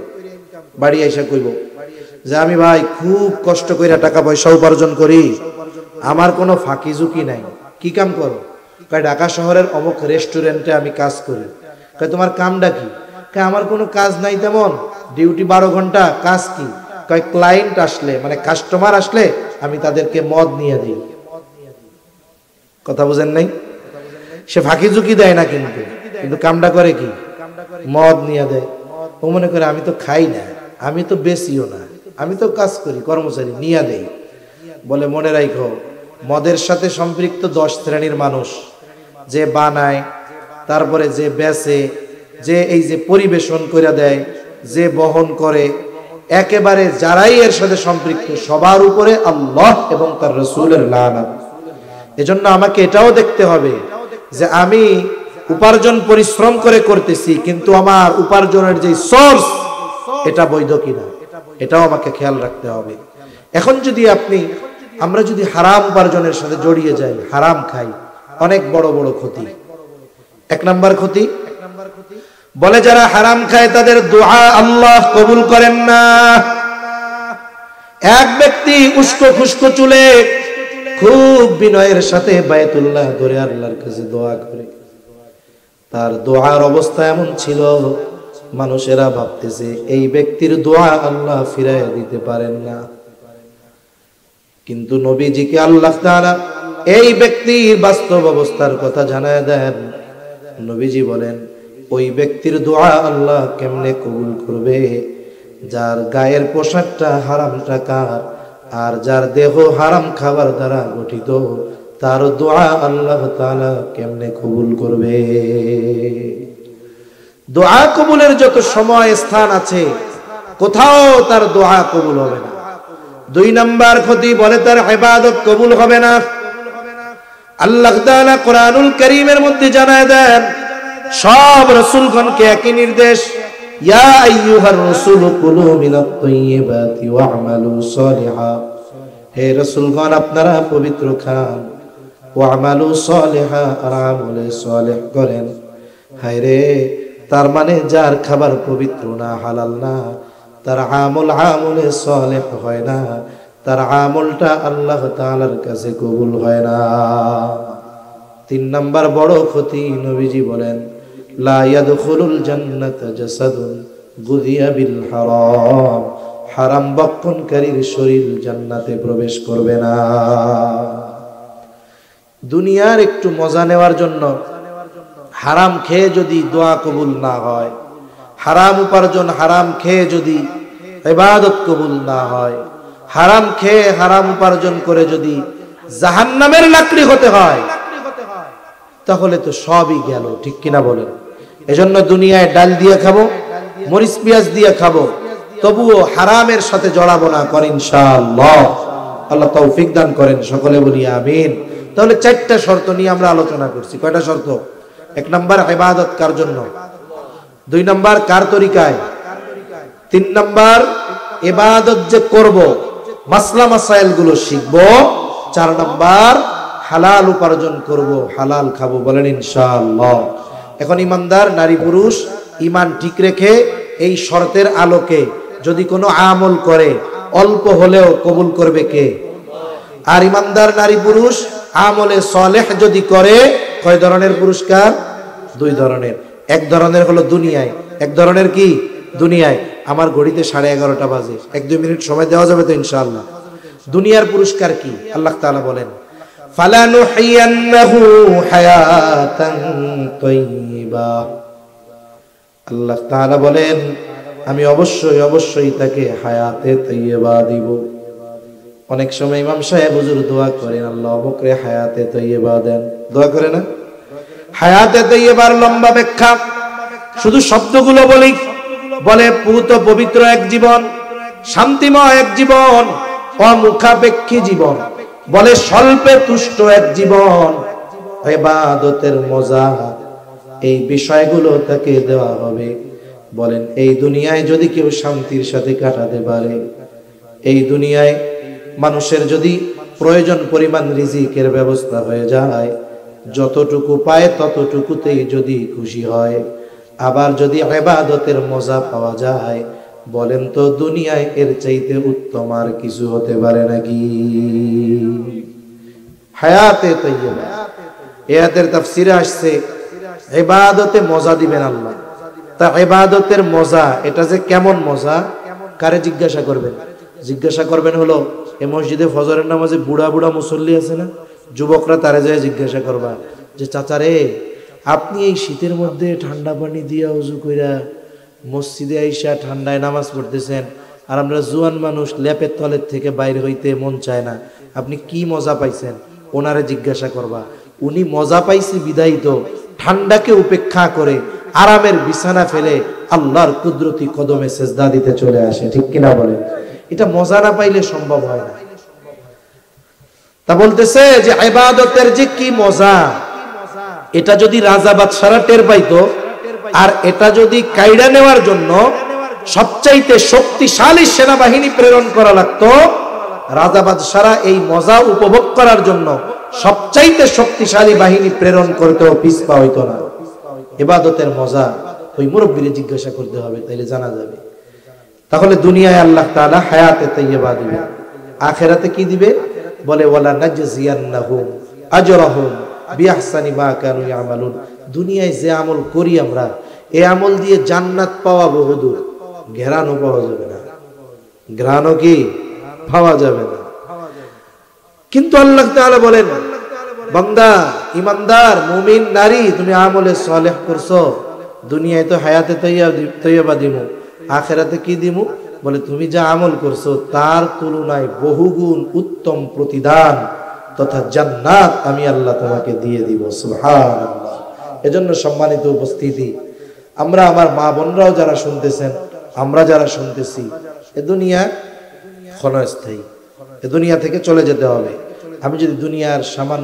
বাড়ি আইসা কইব যে আমি ভাই খুব কষ্ট করে টাকা পয়সা উপার্জন করি, আমার কোনো ফাঁকি ঝুঁকি নাই। কি কাম করো? কয় ঢাকা শহরের অমুক রেস্টুরেন্টে আমি কাজ করি। কয় তোমার কামটা কি? কয় আমার কোনো কাজ নাই তেমন, ডিউটি 12 ঘন্টা। কাজ কি? কয় ক্লায়েন্ট আসলে, মানে কাস্টমার আসলে আমি তাদেরকে মদ নিয়ে দিই। কথা বুঝেন নাই? সে ফাঁকি ঝুঁকি দেয় না, কিন্তু কামটা করে কি? মদ নিয়ে দেয়। ও মনে করে আমি তো খাই না, আমি তো বেশিও না, আমি তো কাজ করি, কর্মচারী, নিয়ে দেই। বলে মনে রাখো, মদের সাথে সম্পৃক্ত 10 শ্রেণীর মানুষ, যে বানায়, তারপরে যে বেচে, যে এই যে পরিবেশন করে দেয়, যে বহন করে, একেবারে যারাই এর সাথে সম্পৃক্ত সবার উপরে আল্লাহ এবং তার রাসূলের লানত। এজন্য আমাকে এটাও দেখতে হবে যে আমি উপার্জন পরিশ্রম করে করতেছি, কিন্তু আমার উপার্জনের যে সোর্স এটা বৈধ কিনা, এটাও আমাকে খেয়াল রাখতে হবে। এখন যদি আমরা যদি হারাম উপার্জনের সাথে জড়িয়ে যাই, হারাম খাই, অনেক বড় বড় ক্ষতি। 1 নাম্বার ক্ষতি, বলে যারা হারাম খায় তাদের দোয়া আল্লাহ কবুল করেন না। এক ব্যক্তি উস্কো খুস্কো চুলে খুব বিনয়ের সাথে বায়তুল্লাহ ধরে আল্লাহর কাছে দোয়া করে, তার দোয়ার অবস্থা এমন ছিল মানুষেরা ভাবতেছে এই ব্যক্তির দোয়া আল্লাহ ফিরাইয়া দিতে পারেন না। কিন্তু নবীজিকে আল্লাহ তাআলা এই ব্যক্তির বাস্তব অবস্থার কথা জানায় দেন। নবীজি বলেন ওই ব্যক্তির দোয়া আল্লাহ কেমনে কবুল করবে? যার গায়ের পোশাকটা হারাম টাকার আর যার দেহ হারাম খাবার দ্বারা গঠিত, তার দোয়া আল্লাহ তাআলা কেমনে কবুল করবে? দোয়া কবুলের যত সময় স্থান আছে, কোথাও তার দোয়া কবুল হবে না। 2 নাম্বার ক্ষতি, বলে তার ইবাদত কবুল হবে না। আল্লাহ তাআলা কোরআনুল কারীমের মধ্যে জানায় দেন, সব রাসূলগণকে একই নির্দেশ, ইয়া আইয়ুহার রাসূলু কুলু মিনাত তাইয়্যিবাতি ওয়া'মালু সালিহা। হে রাসূলগণ আপনারা পবিত্র খান, ওয়া'মালু সালিহা, আর আমলে সালেহ করেন। হায়রে, তার মানে যার খাবার পবিত্র না, হালাল না, তার আমলে সালেহ হয় না, তার আমলটা আল্লাহ তাআলার কাছে কবুল হয় না। 3 নাম্বার বড় ক্ষতি, নবীজি বলেন লা ইয়াদখুলুল জান্নাতা জাসাদুন গুযিয়া বিল হারাম। হারাম বক্ষণকারীর শরীর জান্নাতে প্রবেশ করবে না। দুনিয়ার একটু মজা নেওয়ার জন্য হারাম খেয়ে যদি দোয়া কবুল না হয়, হারাম উপার্জন হারাম খেয়ে যদি ইবাদত কবুল না হয়, হারাম খেয়ে হারাম উপার্জন করে যদি জাহান্নামের লাকড়ি হতে হয়, তাহলে তো সবই গেল। ঠিক কিনা বলেন? এজন্য দুনিয়ায় ডাল দিয়ে খাবো, মরিচ পেঁয়াজ দিয়ে খাবো, তবুও হারামের সাথে জড়াবো না। করেন ইনশাআল্লাহ। আল্লাহ তৌফিক দান করেন, সকলে বলি আমিন। তাহলে 4টা শর্ত নিয়ে আমরা আলোচনা করছি। কয়টা শর্ত? 1 নাম্বার ইবাদত কার জন্য, 2 নাম্বার কার তরিকায়, 3 নাম্বার ইবাদত যে করব মাসলা মাসাইল গুলো শিখবো, 4 নাম্বার হালাল উপার্জন করব, হালাল খাবো। বলেন ইনশাআল্লাহ। এখন ইমানদার নারী পুরুষ, ইমান ঠিক রেখে এই শর্তের আলোকে যদি কোনো আমল করে, অল্প হলেও কবুল করবে কে? আর ইমানদার নারী পুরুষ আমলে সালেহ যদি করে, কয় ধরনের পুরস্কার? দুই ধরনের। এক ধরনের হলো দুনিয়ায়, এক ধরনের কি? দুনিয়ায়। আমার ঘড়িতে 11:30 বাজে, 1-2 মিনিট সময় দেওয়া যাবে তো ইনশাআল্লাহ? দুনিয়ার পুরস্কার কি? আল্লাহ তাআলা বলেন, ফালানুহিয়ান্নাহু হায়াতান তাইয়্যিবা। আল্লাহ তাআলা বলেন, আমি অবশ্যই অবশ্যই তাকে হায়াতে তাইয়্যিবা দিব। অনেক সময় ইমাম সাহেব হুজুর দোয়া করেন, আল্লাহ বকরে হায়াতে তাইয়্যিবা দেন, দোয়া করে না? হায়াতে তাইয়্যিবার লম্বা ব্যাখ্যা শুধু শব্দগুলো বলে পুত পবিত্র এক জীবন, শান্তিময় এক জীবন, অমুখাপেক্ষী জীবন, বলে স্বল্পে তুষ্ট এক জীবন, ইবাদতের মজা, এই বিষয়গুলো তাকে দেওয়া হবে। বলেন এই দুনিয়ায় যদি কেউ শান্তির সাথে কাটাতে পারে, এই দুনিয়ায় মানুষের যদি প্রয়োজন পরিমাণ রিজিকের ব্যবস্থা হয়ে যায়, যতটুকু পায় ততটুকুতেই যদি খুশি হয়, আবার যদি ইবাদতের মজা পাওয়া যায়, বলেন তো দুনিয়ায় এর চাইতে উত্তম আর কিছু হতে পারে নাকি? হায়াতে তাইয়্যিবা, আয়াতের তাফসীরে আসছে ইবাদতে মজা দিবেন আল্লাহ। তা ইবাদতের মজা, এটা যে কেমন মজা, কারে জিজ্ঞাসা করবেন? জিজ্ঞাসা করবেন হলো এই মসজিদে ফজরের নামাজে বুড়া বুড়া মুসল্লি আছে না, যুবকরা তারে যায় জিজ্ঞাসা করবা যে চাচা রে, আপনি এই শীতের মধ্যে ঠান্ডা পানি দিয়া উজু কইরা মসজিদে আইসা ঠান্ডায় নামাজ পড়তেছেন, আর আমরা জুয়ান মানুষ লেপের তলের থেকে বাইরে হইতে মন চায় না, আপনি কি মজা পাইছেন? ওনারে জিজ্ঞাসা করবা। উনি মজা পাইছে বিদায়ী তো ঠান্ডাকে উপেক্ষা করে আরামের বিছানা ফেলে আল্লাহর কুদরতি কদমে সেজদা দিতে চলে আসে, ঠিক কিনা বলেন? এটা মজা না পাইলে সম্ভব হয় না। তা বলতেছে যে ইবাদতের যে কি মজা, এটা যদি রাজা বাদশারা টের পাইতো, আর এটা যদি কায়দা নেওয়ার জন্য সবচাইতে শক্তিশালী সেনাবাহিনী প্রেরণ করা লাগতো, রাজা বাদশারা এই মজা উপভোগ করার জন্য সবচাইতে শক্তিশালী বাহিনী প্রেরণ করতেও পিছপা হইতো না। ইবাদতের মজা ওই মুরব্বিরে জিজ্ঞাসা করতে হবে, তাইলে জানা যাবে। তাহলে দুনিয়ায় আল্লাহ তাআলা হায়াতে তাইয়্যিবা দিবে, আখিরাতে কি দিবে? বলে ওয়ালা নাজজিয়ান্নাহুম আজরাহুম বিআহসানি মা কানু ইয়ামালুন। দুনিয়ায় যে আমল করি আমরা, এই আমল দিয়ে জান্নাত পাওয়া বহুদূর, ঘেরানো পাওয়া যাবে না, ঘ্রাণও কি পাওয়া যাবে না। কিন্তু আল্লাহ তাআলা বলেন, বান্দা, ইমানদার মুমিন নারী, তুমি আমলে সালেহ করছো, দুনিয়ায় তো হায়াতে তাইয়্যিবা দিমু, আখিরাতে কি দিমু? বলে তুমি যা আমল করছো তার তুলনায় বহুগুণ উত্তম প্রতিদান তথা জান্নাত আমি আল্লাহ তোমাকে দিয়ে দিব। সুবহানাল্লাহ। এজন্য সম্মানিত উপস্থিতি, আমরা, আমার মা বোনরাও যারা শুনতেছেন, আমরা যারা শুনতেছি, এ দুনিয়া ক্ষণস্থায়ী, এ দুনিয়া থেকে চলে যেতে হবে। আমি যদি দুনিয়ার সামান্য